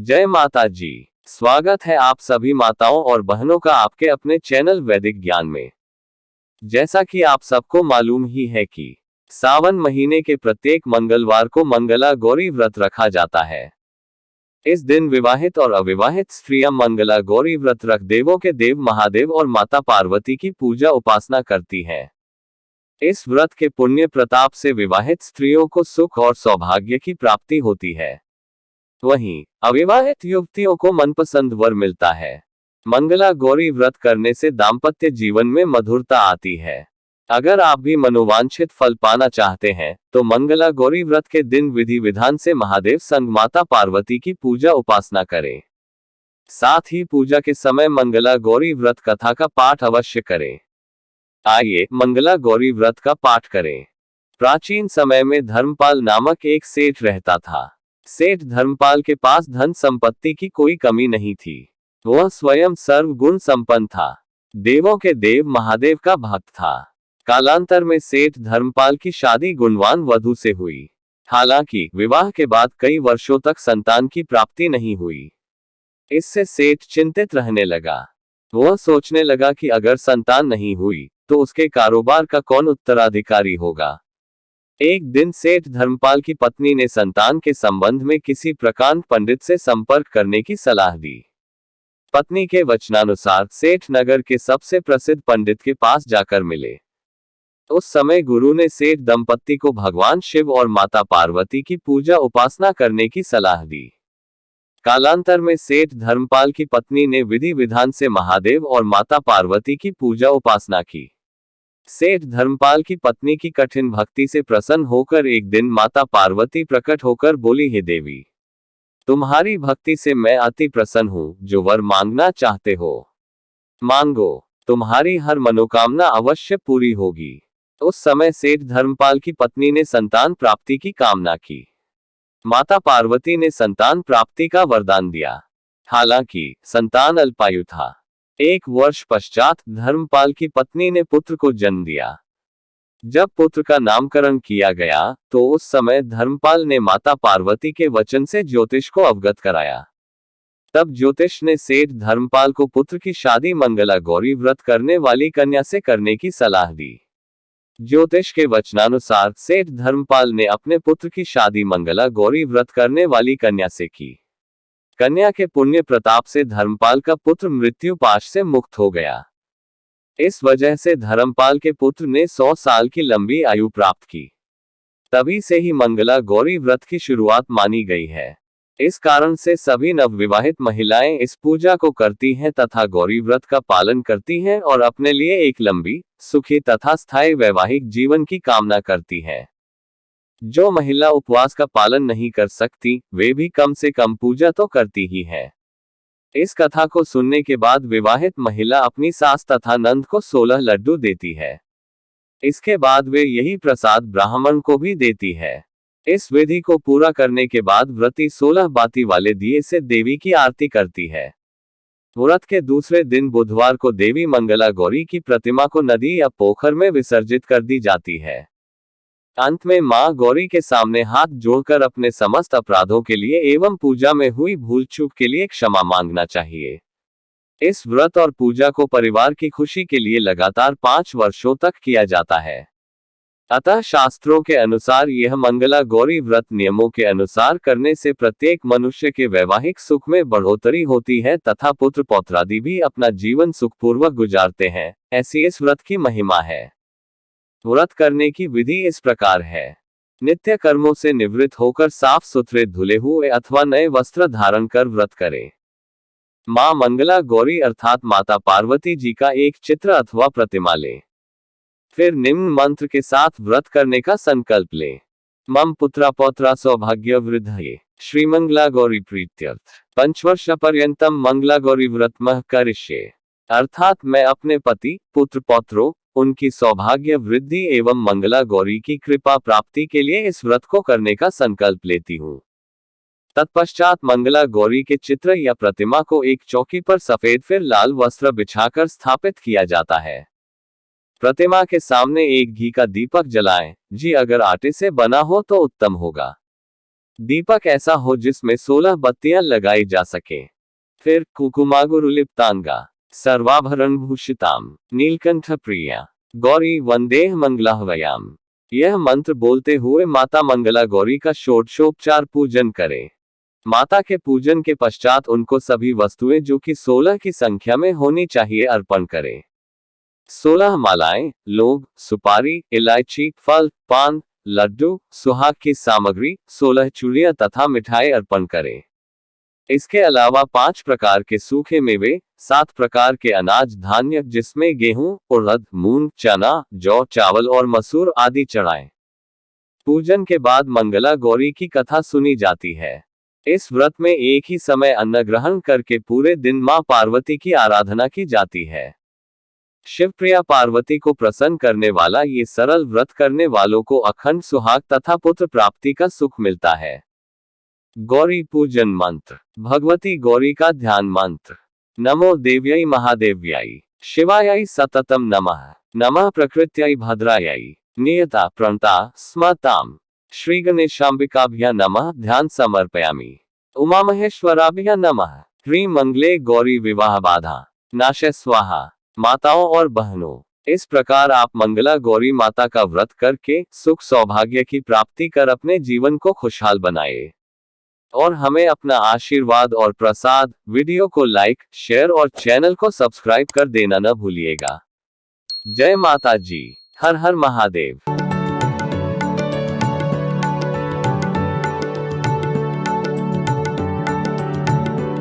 जय माता जी। स्वागत है आप सभी माताओं और बहनों का आपके अपने चैनल वैदिक ज्ञान में। जैसा कि आप सबको मालूम ही है कि सावन महीने के प्रत्येक मंगलवार को मंगला गौरी व्रत रखा जाता है। इस दिन विवाहित और अविवाहित स्त्रियां मंगला गौरी व्रत रख देवों के देव महादेव और माता पार्वती की पूजा उपासना करती हैं। इस व्रत के पुण्य प्रताप से विवाहित स्त्रियों को सुख और सौभाग्य की प्राप्ति होती है। वहीं अविवाहित युवतियों को मनपसंद वर मिलता है। मंगला गौरी व्रत करने से दाम्पत्य जीवन में मधुरता आती है। अगर आप भी मनोवांछित फल पाना चाहते हैं तो मंगला गौरी व्रत के दिन विधि विधान से महादेव संग माता पार्वती की पूजा उपासना करें। साथ ही पूजा के समय मंगला गौरी व्रत कथा का पाठ अवश्य करें। आइए मंगला गौरी व्रत का पाठ करें। प्राचीन समय में धर्मपाल नामक एक सेठ रहता था। सेठ धर्मपाल के पास धन संपत्ति की कोई कमी नहीं थी। वह स्वयं सर्वगुण संपन्न था। देवों के देव महादेव का भक्त था। कालांतर में सेठ धर्मपाल की शादी गुणवान वधू से हुई। हालांकि विवाह के बाद कई वर्षों तक संतान की प्राप्ति नहीं हुई। इससे सेठ चिंतित रहने लगा। वह सोचने लगा कि अगर संतान नहीं हुई तो उसके कारोबार का कौन उत्तराधिकारी होगा। एक दिन सेठ धर्मपाल की पत्नी ने संतान के संबंध में किसी प्रकांड पंडित से संपर्क करने की सलाह दी। पत्नी के वचनानुसार सेठ नगर के सबसे प्रसिद्ध पंडित के पास जाकर मिले। उस समय गुरु ने सेठ दंपत्ति को भगवान शिव और माता पार्वती की पूजा उपासना करने की सलाह दी। कालांतर में सेठ धर्मपाल की पत्नी ने विधि विधान से महादेव और माता पार्वती की पूजा उपासना की। सेठ धर्मपाल की पत्नी की कठिन भक्ति से प्रसन्न होकर एक दिन माता पार्वती प्रकट होकर बोली, हे देवी, तुम्हारी भक्ति से मैं अति प्रसन्न हूँ। जो वर मांगना चाहते हो मांगो, तुम्हारी हर मनोकामना अवश्य पूरी होगी। उस समय सेठ धर्मपाल की पत्नी ने संतान प्राप्ति की कामना की। माता पार्वती ने संतान प्राप्ति का वरदान दिया। हालांकि संतान अल्पायु था। 1 वर्ष पश्चात धर्मपाल की पत्नी ने पुत्र को जन्म दिया। जब पुत्र का नामकरण किया गया तो उस समय धर्मपाल ने माता पार्वती के वचन से ज्योतिष को अवगत कराया। तब ज्योतिष ने सेठ धर्मपाल को पुत्र की शादी मंगला गौरी व्रत करने वाली कन्या से करने की सलाह दी। ज्योतिष के वचनानुसार सेठ धर्मपाल ने अपने पुत्र की शादी मंगला गौरी व्रत करने वाली कन्या से की। कन्या के पुण्य प्रताप से धर्मपाल का पुत्र मृत्यु पाश से मुक्त हो गया। इस वजह से धर्मपाल के पुत्र ने 100 साल की लंबी आयु प्राप्त की। तभी से ही मंगला गौरी व्रत की शुरुआत मानी गई है। इस कारण से सभी नवविवाहित महिलाएं इस पूजा को करती हैं तथा गौरी व्रत का पालन करती हैं और अपने लिए एक लंबी, सुखी तथा स्थायी वैवाहिक जीवन की कामना करती हैं। जो महिला उपवास का पालन नहीं कर सकती वे भी कम से कम पूजा तो करती ही है। इस कथा को सुनने के बाद विवाहित महिला अपनी सास तथा नंद को 16 लड्डू देती है। इसके बाद वे यही प्रसाद ब्राह्मण को भी देती है। इस विधि को पूरा करने के बाद व्रती 16 बाती वाले दिए से देवी की आरती करती है। व्रत के दूसरे दिन बुधवार को देवी मंगला गौरी की प्रतिमा को नदी या पोखर में विसर्जित कर दी जाती है। अंत में मां गौरी के सामने हाथ जोड़कर अपने समस्त अपराधों के लिए एवं पूजा में हुई भूल चूक के लिए क्षमा मांगना चाहिए। इस व्रत और पूजा को परिवार की खुशी के लिए लगातार 5 वर्षों तक किया जाता है। अतः शास्त्रों के अनुसार यह मंगला गौरी व्रत नियमों के अनुसार करने से प्रत्येक मनुष्य के वैवाहिक सुख में बढ़ोतरी होती है तथा पुत्र पौत्रादि भी अपना जीवन सुखपूर्वक गुजारते हैं। ऐसी इस व्रत की महिमा है। व्रत करने की विधि इस प्रकार है। नित्य कर्मों से निवृत्त होकर साफ सुथरे धुले हुए अथवा नए वस्त्र धारण कर व्रत करें। मां मंगला गौरी अर्थात माता पार्वती जी का एक चित्र अथवा प्रतिमा लें। फिर निम्न मंत्र के साथ व्रत करने का संकल्प लें। मम पुत्रा पौत्रा सौभाग्य वृद्धये श्रीमंगला गौरी प्रीत्यर्थ पंचवर्ष पर्यंतम मंगला गौरी व्रत मह करिष्ये। अर्थात मैं अपने पति, पुत्र, पौत्रों, उनकी सौभाग्य वृद्धि एवं मंगला गौरी की कृपा प्राप्ति के लिए इस व्रत को करने का संकल्प लेती हूँ। तत्पश्चात मंगला गौरी के चित्र या प्रतिमा को एक चौकी पर सफेद फिर लाल वस्त्र बिछाकर स्थापित किया जाता है। प्रतिमा के सामने एक घी का दीपक जलाएं। जी अगर आटे से बना हो तो उत्तम होगा। दीपक ऐसा हो जिसमें 16 बत्तियां लगाई जा सके। फिर कुकुमागुरुलिप्तांगा सर्वाभरण भूषिताम नीलकंठ प्रिया गौरी वंदेह मंगलाहवयाम। यह मंत्र बोलते हुए माता मंगला गौरी का षोडशोपचार पूजन करें। माता के पूजन के पश्चात उनको सभी वस्तुएं जो कि 16 की संख्या में होनी चाहिए अर्पण करें। 16 मालाएं, लौंग, सुपारी, इलायची, फल, पान, लड्डू, सुहाग की सामग्री, 16 चूड़ियां तथा मिठाई अर्पण करें। इसके अलावा 5 प्रकार के सूखे मेवे, 7 प्रकार के अनाज धान्य जिसमें गेहूं, उड़द, मूंग, चना, जौ, चावल और मसूर आदि चढ़ाएं। पूजन के बाद मंगला गौरी की कथा सुनी जाती है। इस व्रत में एक ही समय अन्न ग्रहण करके पूरे दिन मां पार्वती की आराधना की जाती है। शिवप्रिया पार्वती को प्रसन्न करने वाला ये सरल व्रत करने वालों को अखंड सुहाग तथा पुत्र प्राप्ति का सुख मिलता है। गौरी पूजन मंत्र। भगवती गौरी का ध्यान मंत्र। नमो देव्यै महादेव्यै शिवायै सततम नमः। नमः प्रकृत्यै भद्रायै नियता प्रणता स्मताम। श्री गणेशांबिकाभ्या नमः ध्यान समर्पयामि। उमा महेश्वराभ्या नमः। ह्रीं मंगले गौरी विवाह बाधा नाशे स्वाहा। माताओं और बहनों, इस प्रकार आप मंगला गौरी माता का व्रत करके सुख सौभाग्य की प्राप्ति कर अपने जीवन को खुशहाल बनाए और हमें अपना आशीर्वाद और प्रसाद। वीडियो को लाइक, शेयर और चैनल को सब्सक्राइब कर देना न भूलिएगा। जय माता जी। हर हर महादेव।